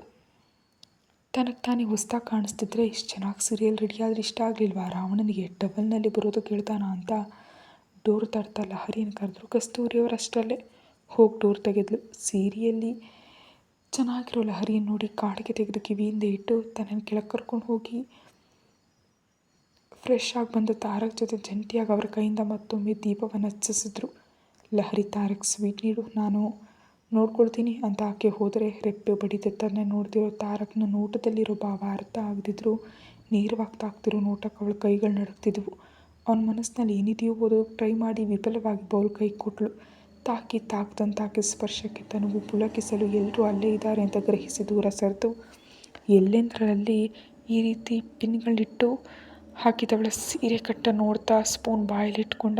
A: ತನಗೆ ತಾನೇ ಹೊಸದಾಗಿ ಕಾಣಿಸ್ತಿದ್ರೆ ಇಷ್ಟು ಚೆನ್ನಾಗಿ ಸೀರಿಯಲ್ ರೆಡಿಯಾದರೆ ಇಷ್ಟ ಆಗಲಿಲ್ವಾ ರಾವಣನಿಗೆ? ಡಬಲ್ನಲ್ಲಿ ಬರೋದು ಕೇಳ್ತಾನ ಅಂತ ಡೋರ್ ತಡ್ತಲ್ಲ ಹರಿಯನ್ನು ಕರೆದ್ರು. ಕಸ್ತೂರಿಯವರು ಅಷ್ಟರಲ್ಲೇ ಹೋಗಿ ಡೋರ್ ತೆಗೆದ್ಲು. ಸೀರಿಯಲ್ಲಿ ಚೆನ್ನಾಗಿರೋ ಲಹರಿಯನ್ನು ನೋಡಿ ಕಾಡಿಗೆ ತೆಗೆದು ಕಿವಿಯಿಂದ ಇಟ್ಟು ತನ್ನನ್ನು ಕೆಳಗೆ ಕರ್ಕೊಂಡು ಹೋಗಿ ಫ್ರೆಶ್ ಆಗಿ ಬಂದು ತಾರಕ್ ಜೊತೆ ಜಂಟಿಯಾಗಿ ಅವರ ಕೈಯಿಂದ ಮತ್ತೊಮ್ಮೆ ದೀಪವನ್ನು ಹಚ್ಚಿಸಿದ್ರು. ಲಹರಿ ತಾರಕ್ ಸ್ವೀಟ್ ನೀಡು, ನಾನು ನೋಡ್ಕೊಳ್ತೀನಿ ಅಂತ ಆಕೆ ಹೋದರೆ ರೆಪ್ಪೆ ಬಡಿದತ್ತನ್ನೇ ನೋಡ್ತಿರೋ ತಾರಕ್ನ ನೋಟದಲ್ಲಿರೋ ಭಾವ ಅರ್ಥ ಆಗದಿದ್ರು ನೇರವಾಗಿ ತಾಕ್ತಿರೋ ನೋಟಕ್ಕೆ ಅವಳ ಕೈಗಳು ನಡುಗ್ತಿದ್ವು. ಅವನ ಮನಸ್ಸಿನಲ್ಲಿ ಏನಿದೆಯೋ ಓದೋಕ್ಕೆ ಟ್ರೈ ಮಾಡಿ ವಿಫಲವಾಗಿ ಬೌಲ್ ಕೈ ಕೊಟ್ಲು. ತಾಕ್ದಂತಾಕೆ ಸ್ಪರ್ಶಕ್ಕೆ ತನಗೂ ಪುಳಕಿಸಲು ಎಲ್ಲರೂ ಅಲ್ಲೇ ಇದ್ದಾರೆ ಅಂತ ಗ್ರಹಿಸಿ ದೂರ ಸರಿದು ಎಲ್ಲೆಂದರಲ್ಲಿ ಈ ರೀತಿ ಪಿನ್ಗಳಿಟ್ಟು ಹಾಕಿದವಳ ಸೀರೆ ಕಟ್ಟ ನೋಡ್ತಾ ಸ್ಪೂನ್ ಬಾಯಲ್ಲಿಟ್ಕೊಂಡ.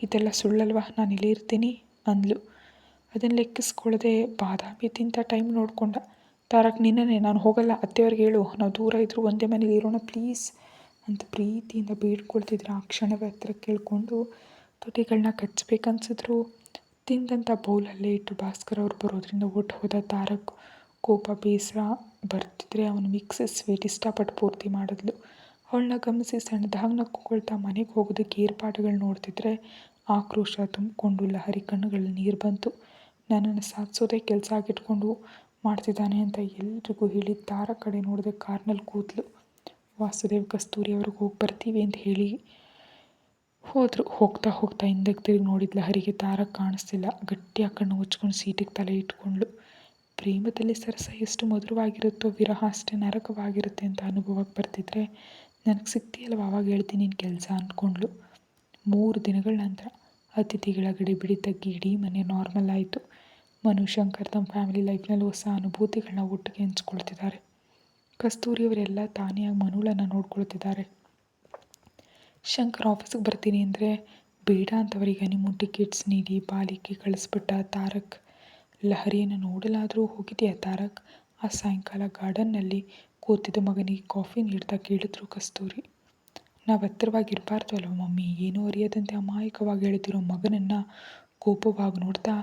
A: ಇದೆಲ್ಲ ಸುಳ್ಳಲ್ವಾ? ನಾನು ಇಲ್ಲೇ ಇರ್ತೀನಿ ಅಂದ್ಲು. ಅದನ್ನು ಲೆಕ್ಕಿಸ್ಕೊಳ್ಳದೆ ಬಾದಾಮಿ ತಿಂತ ಟೈಮ್ ನೋಡಿಕೊಂಡ. ತಾರಕ್, ನಿನ್ನೇ ನಾನು ಹೋಗಲ್ಲ, ಅತ್ತೆಯವ್ರಿಗೆ ಹೇಳು, ನಾವು ದೂರ ಇದ್ದರೂ ಒಂದೇ ಮನೇಲಿ ಇರೋಣ ಪ್ಲೀಸ್ ಅಂತ ಪ್ರೀತಿಯಿಂದ ಬೇಡ್ಕೊಳ್ತಿದ್ರೆ ಆ ಕ್ಷಣವೇ ಹತ್ರ ಕೇಳಿಕೊಂಡು ತುಟಿಗಳನ್ನ ಕಚ್ಚಬೇಕನ್ಸಿದ್ರು ತಿಂದಂಥ ಬೌಲಲ್ಲೇ ಇಟ್ಟು ಭಾಸ್ಕರ್ ಅವ್ರು ಬರೋದ್ರಿಂದ ಒಟ್ಟು ಹೋದ. ತಾರಕ್ ಕೋಪ ಬೇಸರ ಬರ್ತಿದ್ರೆ ಅವನು ಮಿಕ್ಸಿ ಸ್ವೀಟ್ ಇಷ್ಟಪಟ್ಟು ಪೂರ್ತಿ ಮಾಡಿದ್ಲು. ಅವಳನ್ನ ಗಮನಿಸಿ ಸಣ್ಣದಾಗಿ ನಕ್ಕೊಳ್ತಾ ಮನೆಗೆ ಹೋಗೋದಕ್ಕೆ ಏರ್ಪಾಡುಗಳು ನೋಡ್ತಿದ್ರೆ ಆಕ್ರೋಶ ತುಂಬಿಕೊಂಡು ಲಹರಿ ಕಣ್ಣುಗಳಲ್ಲಿ ನೀರು ಬಂತು. ನನ್ನನ್ನು ಸಾಧಿಸೋದೇ ಕೆಲಸ ಆಗಿಟ್ಕೊಂಡು ಮಾಡ್ತಿದ್ದಾನೆ ಅಂತ ಎಲ್ರಿಗೂ ಹೇಳಿ ತಾರಕ್ ಕಡೆ ನೋಡಿದೆ. ಕಾರ್ನಲ್ಲಿ ಕೂತ್ಲು. ವಾಸುದೇವ್ ಕಸ್ತೂರಿ ಅವ್ರಿಗೆ ಹೋಗಿ ಬರ್ತೀವಿ ಅಂತ ಹೇಳಿ ಹೋದರು. ಹೋಗ್ತಾ ಹಿಂದಕ್ಕೆ ತಿರುಗಿ ನೋಡಿದ ಲಹರಿಗೆ ತಾರಕ್ ಕಾಣಿಸ್ತಿಲ್ಲ. ಗಟ್ಟಿಯಾಗಿ ಕಣ್ಣು ಮುಚ್ಕೊಂಡು ಸೀಟಿಗೆ ತಲೆ ಇಟ್ಕೊಂಡ್ಳು. ಪ್ರೇಮದಲ್ಲಿ ಸರಸ ಎಷ್ಟು ಮಧುರವಾಗಿರುತ್ತೋ ವಿರಹ ಅಷ್ಟೇ ನರಕವಾಗಿರುತ್ತೆ ಅಂತ ಅನುಭವಕ್ಕೆ ಬರ್ತಿದ್ರೆ ನನಗೆ ಸಿಗ್ತೀಯಲ್ವ ಆವಾಗ ಹೇಳ್ತೀನಿ ನಿನ್ನ ಕೆಲಸ ಅಂದ್ಕೊಂಡ್ಳು. 3 ದಿನಗಳ ನಂತರ ಅತಿಥಿಗಳ ಗಡಿಬಿಡಿ ತಗ್ಗಿ ಇಡೀ ಮನೆ ನಾರ್ಮಲ್ ಆಯಿತು. ಮನು ಶಂಕರ್ ತಮ್ಮ ಫ್ಯಾಮಿಲಿ ಲೈಫ್ನಲ್ಲಿ ಹೊಸ ಅನುಭೂತಿಗಳನ್ನ ಒಟ್ಟಿಗೆ ಹಂಚ್ಕೊಳ್ತಿದ್ದಾರೆ. ಕಸ್ತೂರಿಯವರೆಲ್ಲ ತಾನೆಯಾಗಿ ಮನುಳನ್ನು ನೋಡ್ಕೊಳ್ತಿದ್ದಾರೆ. ಶಂಕರ್ ಆಫೀಸಿಗೆ ಬರ್ತೀನಿ ಅಂದರೆ ಬೇಡ ಅಂತವರಿಗೆ ಹನಿಮೂನ್ ಟಿಕೆಟ್ಸ್ ನೀಡಿ ಬಾಲಿಗೆ ಕಳಿಸ್ಬಿಟ್ಟ ತಾರಕ್. ಲಹರಿಯನ್ನು ನೋಡಲಾದರೂ ಹೋಗಿದೆಯಾ ತಾರಕ್? ಆ ಸಾಯಂಕಾಲ ಗಾರ್ಡನ್ನಲ್ಲಿ ಕೂತಿದ್ದ ಮಗನಿಗೆ ಕಾಫಿ ನೀಡ್ತಾ ಕೇಳಿದ್ರು ಕಸ್ತೂರಿ. ನಾವು ಹತ್ತಿರವಾಗಿರಬಾರ್ದು ಅಲ್ವ ಮಮ್ಮಿ? ಏನೂ ಅರಿಯದಂತೆ ಅಮಾಯಕವಾಗಿ ಹೇಳ್ತಿರೋ ಮಗನನ್ನು ಕೋಪವಾಗಿ ನೋಡ್ತಾ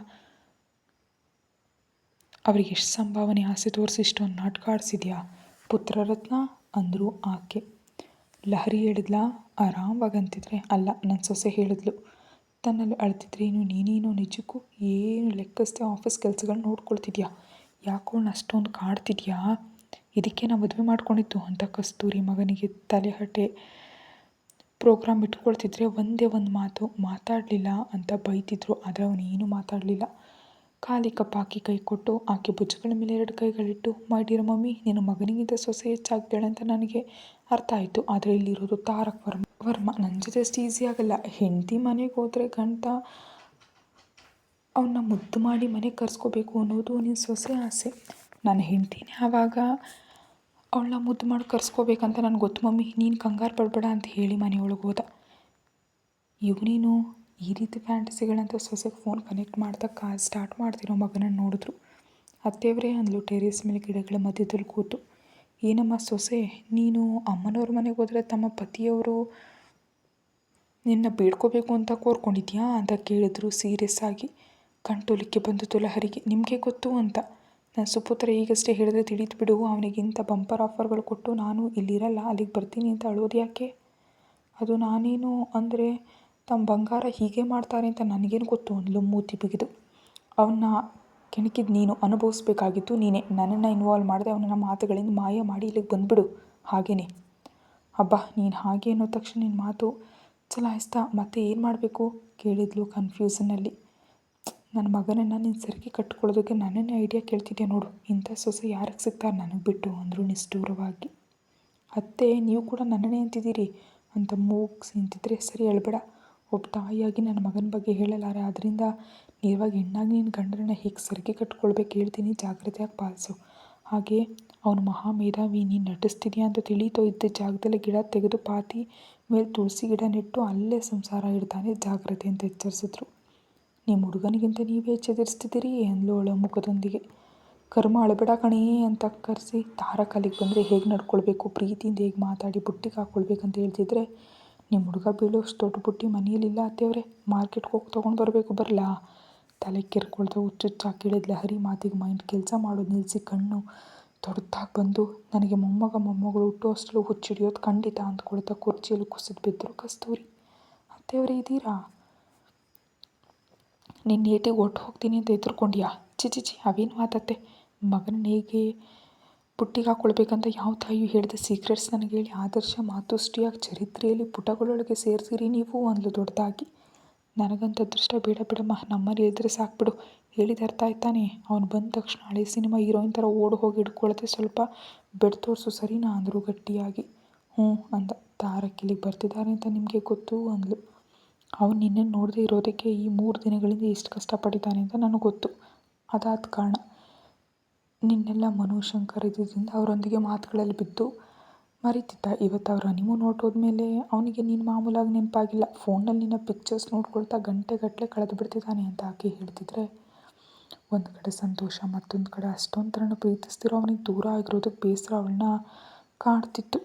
A: ಅವ್ರಿಗೆ ಎಷ್ಟು ಸಂಭಾವನೆ ಆಸೆ ತೋರಿಸಿ ಇಷ್ಟೊಂದು ನಾಟಕ ಆಡಿಸಿದ್ಯಾ ಪುತ್ರರತ್ನ ಅಂದರು ಆಕೆ. ಲಹರಿ ಹೇಳಿದ್ಲಾ ಆರಾಮವಾಗಿ ಅಂತಿದ್ರೆ? ಅಲ್ಲ, ನನ್ನ ಸೊಸೆ ಹೇಳಿದ್ಲು. ತನ್ನಲ್ಲಿ ಅಳ್ತಿದ್ರೇನು ನೀನೇನೋ ನಿಜಕ್ಕೂ ಏನು ಲೆಕ್ಕಿಸ್ದೆ ಆಫೀಸ್ ಕೆಲಸಗಳನ್ನ ನೋಡ್ಕೊಳ್ತಿದ್ಯಾ? ಯಾಕೋಣ ಅಷ್ಟೊಂದು ಕಾಡ್ತಿದ್ಯಾ? ಇದಕ್ಕೆ ನಾವು ಮದುವೆ ಮಾಡ್ಕೊಂಡಿದ್ದು ಅಂತ ಕಸ್ತೂರಿ ಮಗನಿಗೆ ತಲೆಹಟೆ ಪ್ರೋಗ್ರಾಮ್ ಇಟ್ಕೊಳ್ತಿದ್ರೆ ಒಂದೇ ಒಂದು ಮಾತು ಮಾತಾಡಲಿಲ್ಲ ಅಂತ ಬೈತಿದ್ರು. ಆದರೆ ಅವನೇನು ಮಾತಾಡಲಿಲ್ಲ. ಖಾಲಿ ಕಪ್ಪಾಕಿ ಕೈ ಕೊಟ್ಟು ಆಕೆ ಭುಜಗಳ ಮೇಲೆ 2 ಕೈಗಳಿಟ್ಟು, ಮೈ ಡಿಯರ್ ಮಮ್ಮಿ, ನಿನ್ನ ಮಗನಿಗಿಂತ ಸೊಸೆ ಹೆಚ್ಚಾಗ್ತಾಳೆ ಅಂತ ನನಗೆ ಅರ್ಥ ಆಯಿತು. ಆದರೆ ಇಲ್ಲಿರೋದು ತಾರಕ್ ವರ್ಮ ನನ್ನ ಜೊತೆ ಅಷ್ಟು ಈಸಿ ಆಗಲ್ಲ. ಹೆಂಡತಿ ಮನೆಗೆ ಹೋದರೆ ಗಂಟ ಅವನ್ನ ಮುದ್ದು ಮಾಡಿ ಮನೆಗೆ ಕರ್ಸ್ಕೋಬೇಕು ಅನ್ನೋದು ನಿನ್ನ ಸೊಸೆ ಆಸೆ. ನನ್ನ ಹೆಂಡ್ತಿನೇ ಆವಾಗ ಅವಳನ್ನ ಮುದ್ದು ಮಾಡಿ ಕರ್ಸ್ಕೋಬೇಕಂತ ನನಗೆ ಗೊತ್ತು ಮಮ್ಮಿ, ನೀನು ಕಂಗಾರು ಪಡಬೇಡ ಅಂತ ಹೇಳಿ ಮನೆಯೊಳಗೆ ಹೋದ. ಇವನೇನು ಈ ರೀತಿ ಫ್ಯಾಂಟಸಿಗಳಂತ ಸೊಸೆಗೆ ಫೋನ್ ಕನೆಕ್ಟ್ ಮಾಡ್ತಾ ಕಾಲ್ ಸ್ಟಾರ್ಟ್ ಮಾಡ್ತಿರೋ ಮಗನನ್ನು ನೋಡಿದ್ರು. ಅತ್ತೆಯವರೇ ಅಂದ್ಲು ಟೆರೇಸ್ ಮೇಲೆ ಗಿಡಗಳ ಮಧ್ಯದಲ್ಲಿ ಕೂತು. ಏನಮ್ಮ ಸೊಸೆ, ನೀನು ಅಮ್ಮನವ್ರ ಮನೆಗೆ ಹೋದರೆ ತಮ್ಮ ಪತಿಯವರು ನಿನ್ನ ಬೇಡ್ಕೋಬೇಕು ಅಂತ ಕೋರ್ಕೊಂಡಿದ್ಯಾ ಅಂತ ಕೇಳಿದ್ರು ಸೀರಿಯಸ್ ಆಗಿ. ಕಣ್ತೋಲಿಕ್ಕೆ ಬಂದು ಲಹರಿಗೆ. ನಿಮಗೆ ಗೊತ್ತು ಅಂತ ನನ್ನ ಸುಪುತ್ರ ಈಗಷ್ಟೇ ಹೇಳಿದ್ರೆ ತಿಳಿದು ಬಿಡು. ಅವನಿಗಿಂತ ಬಂಪರ್ ಆಫರ್ಗಳು ಕೊಟ್ಟು ನಾನು ಇಲ್ಲಿರಲ್ಲ ಅಲ್ಲಿಗೆ ಬರ್ತೀನಿ ಅಂತ ಅಳೋದು ಯಾಕೆ? ಅದು ನಾನೇನು ಅಂದರೆ ತಮ್ಮ ಬಂಗಾರ ಹೀಗೆ ಮಾಡ್ತಾರೆ ಅಂತ ನನಗೇನು ಗೊತ್ತು ಅಂದ್ಲು ಮೂತಿ ಬಿಗಿದು. ಅವನ್ನ ಕೆಣಕಿದ್ದು ನೀನು, ಅನುಭವಿಸ್ಬೇಕಾಗಿತ್ತು ನೀನೇ. ನನ್ನನ್ನು ಇನ್ವಾಲ್ವ್ ಮಾಡದೆ ಅವನನ್ನು ಮಾತುಗಳಿಂದ ಮಾಯ ಮಾಡಿ ಇಲ್ಲಿಗೆ ಬಂದುಬಿಡು ಹಾಗೇನೆ. ಅಬ್ಬಾ, ನೀನು ಹಾಗೆ ಅನ್ನೋ ತಕ್ಷಣ ನಿನ್ನ ಮಾತು ಚಲಾಯಿಸ್ತಾ ಮತ್ತೆ ಏನು ಮಾಡಬೇಕು ಕೇಳಿದ್ಲು ಕನ್ಫ್ಯೂಷನ್ನಲ್ಲಿ. ನನ್ನ ಮಗನನ್ನು ನೀನು ಸರಿಗೆ ಕಟ್ಕೊಳ್ಳೋದಕ್ಕೆ ನನ್ನನ್ನೇ ಐಡಿಯಾ ಕೇಳ್ತಿದ್ಯಾ ನೋಡು. ಇಂಥ ಸೊಸೆ ಯಾರಿಗೆ ಸಿಗ್ತಾರೆ ನನಗೆ ಬಿಟ್ಟು ಅಂದರು ನಿಷ್ಠೂರವಾಗಿ. ಅತ್ತೆ, ನೀವು ಕೂಡ ನನ್ನನ್ನೇ ಅಂತಿದ್ದೀರಿ ಅಂತ ಮೂಗ್ಸಿ ನಿಂತಿದ್ರೆ ಸರಿ ಹೇಳ್ಬೇಡ. ಒಬ್ಬ ತಾಯಿಯಾಗಿ ನನ್ನ ಮಗನ ಬಗ್ಗೆ ಹೇಳಲಾರೆ, ಆದ್ದರಿಂದ ನೇರವಾಗಿ ಹೆಣ್ಣಾಗಿ ನಿನ್ನ ಗಂಡನನ್ನು ಹೇಗೆ ಸರಿಗೆ ಕಟ್ಕೊಳ್ಬೇಕು ಹೇಳ್ತೀನಿ, ಜಾಗ್ರತೆಯಾಗಿ ಪಾಲಿಸು. ಹಾಗೆ ಅವನು ಮಹಾಮೇಧಾವಿ, ನೀನು ನಟಿಸ್ತಿದ್ಯಾ ಅಂತ ತಿಳಿತೋ ಇದ್ದ ಜಾಗದಲ್ಲಿ ಗಿಡ ತೆಗೆದು ಪಾತಿ ಮೇಲೆ ತುಳಸಿ ಗಿಡ ನೆಟ್ಟು ಅಲ್ಲೇ ಸಂಸಾರ ಇಡ್ತಾನೆ, ಜಾಗ್ರತೆ ಅಂತ ಎಚ್ಚರಿಸಿದ್ರು. ನಿಮ್ಮ ಹುಡುಗನಿಗಿಂತ ನೀವೇ ಎಚ್ಚರಿಸ್ತಿದ್ದೀರಿ ಅಂದ್ಲು ಅವಳ ಮುಖದೊಂದಿಗೆ. ಕರ್ಮ ಅಳಬೇಡ ಕಣೇ ಅಂತ ಕರೆಸಿ ತಾರಕ್ ಅಲ್ಲಿಗೆ ಬಂದರೆ ಹೇಗೆ ನಡ್ಕೊಳ್ಬೇಕು, ಪ್ರೀತಿಯಿಂದ ಹೇಗೆ ಮಾತಾಡಿ ಬುಟ್ಟಿಗೆ ಹಾಕ್ಕೊಳ್ಬೇಕಂತ ಹೇಳ್ತಿದ್ರೆ, ನಿಮ್ಮ ಹುಡುಗ ಬೀಳೋಷ್ಟು ದೊಡ್ಡ ಬುಟ್ಟಿ ಮನೆಯಲ್ಲಿಲ್ಲ ಅತ್ತೆಯವರೇ, ಮಾರ್ಕೆಟ್ಗೆ ಹೋಗಿ ತೊಗೊಂಡು ಬರಬೇಕು, ಬರಲಾ? ತಲೆ ಕೆರ್ಕೊಳ್ತಾ ಹುಚ್ಚುಚ್ಚಾಗಿ ಕೇಳಿದ ಲಹರಿ ಮಾತಿಗೆ ಮೈಂಡ್ ಕೆಲಸ ಮಾಡೋದು ನಿಲ್ಲಿಸಿ ಕಣ್ಣು ದೊಡ್ಡದಾಗಿ ಬಂದು, ನನಗೆ ಮೊಮ್ಮಗಳು ಹುಟ್ಟೋ ಅಷ್ಟರಲ್ಲೂ ಹುಚ್ಚಿಡಿಯೋದು ಖಂಡಿತ ಅಂದ್ಕೊಳ್ತಾ ಕುರ್ಚಿಯಲ್ಲಿ ಕುಸಿದು ಬಿದ್ದರು ಕಸ್ತೂರಿ. ಅತ್ತೆಯವರೇ ಇದ್ದೀರಾ? ನಿನ್ನ ಏಟಿಗೆ ಒಟ್ಟು ಹೋಗ್ತೀನಿ ಅಂತ ಎದುರ್ಕೊಂಡ್ಯಾ? ಚಿಚಿಚಿ, ಅವೇನು ಮಾತತ್ತೆ? ಮಗನ ಹೇಗೆ ಬುಟ್ಟಿಗೆ ಹಾಕ್ಕೊಳ್ಬೇಕಂತ ಯಾವ ತಾಯಿಯು ಹೇಳಿದ ಸೀಕ್ರೆಟ್ಸ್ ನನಗೆ ಹೇಳಿ ಆದರ್ಶ ಮಾತುಷ್ಟಿಯಾಗಿ ಚರಿತ್ರೆಯಲ್ಲಿ ಪುಟಗಳೊಳಗೆ ಸೇರಿಸಿರಿ ನೀವು ಅಂದ್ಲು ದೊಡ್ಡದಾಗಿ. ನನಗಂತ ಅದೃಷ್ಟ ಬೇಡ ಬಿಡಮ್ಮ, ನಮ್ಮಲ್ಲಿ ಇದ್ದರೆ ಸಾಕ್ಬಿಡು. ಹೇಳಿದ ಅರ್ಥ ಆಯ್ತಾನೆ? ಅವನು ಬಂದ ತಕ್ಷಣ ಹಳೆ ಸಿನಿಮಾ ಹೀರೋಯಿನ್ ಥರ ಓಡಿ ಹೋಗಿ ಹಿಡ್ಕೊಳ್ತೆ, ಸ್ವಲ್ಪ ಬೆಡ್ ತೋರಿಸು ಸರಿನಾ ಅಂದರು ಗಟ್ಟಿಯಾಗಿ. ಹ್ಞೂ ಅಂದ. ತಾರಕ್ ಇಲ್ಲಿಗೆ ಬರ್ತಿದ್ದಾರೆ ಅಂತ ನಿಮಗೆ ಗೊತ್ತು ಅಂದ್ಲು. ಅವನು ನಿನ್ನನ್ನು ನೋಡದೆ ಇರೋದಕ್ಕೆ ಈ 3 ದಿನಗಳಿಂದ ಎಷ್ಟು ಕಷ್ಟಪಟ್ಟಿದ್ದಾನೆ ಅಂತ ನನಗೆ ಗೊತ್ತು. ಅದಾದ ಕಾರಣ ನಿನ್ನೆಲ್ಲ ಮನು ಶಂಕರ್ ಇದ್ದಿದ್ದರಿಂದ ಅವರೊಂದಿಗೆ ಮಾತುಗಳಲ್ಲಿ ಬಿದ್ದು ಮರೀತಿದ್ದ. ಇವತ್ತು ಅವ್ರ ಹನಿಮೂನ್ ಹೊರಟೋದ್ಮೇಲೆ ಅವನಿಗೆ ನೀನು ಮಾಮೂಲಾಗಿ ನೆನಪಾಗಿಲ್ಲ. ಫೋನಲ್ಲಿ ನಿನ್ನ ಪಿಕ್ಚರ್ಸ್ ನೋಡ್ಕೊಳ್ತಾ ಗಂಟೆಗಟ್ಟಲೆ ಕಳೆದು ಬಿಡ್ತಿದ್ದಾನೆ ಅಂತ ಆಕೆ ಹೇಳ್ತಿದ್ರೆ, ಒಂದು ಕಡೆ ಸಂತೋಷ, ಮತ್ತೊಂದು ಕಡೆ ಅಷ್ಟೊಂದು ಥರನ ಪ್ರೀತಿಸ್ತಿರೋ ಅವನಿಗೆ ದೂರ ಆಗಿರೋದಕ್ಕೆ ಬೇಸರ ಅವಳನ್ನ ಕಾಡ್ತಿತ್ತು.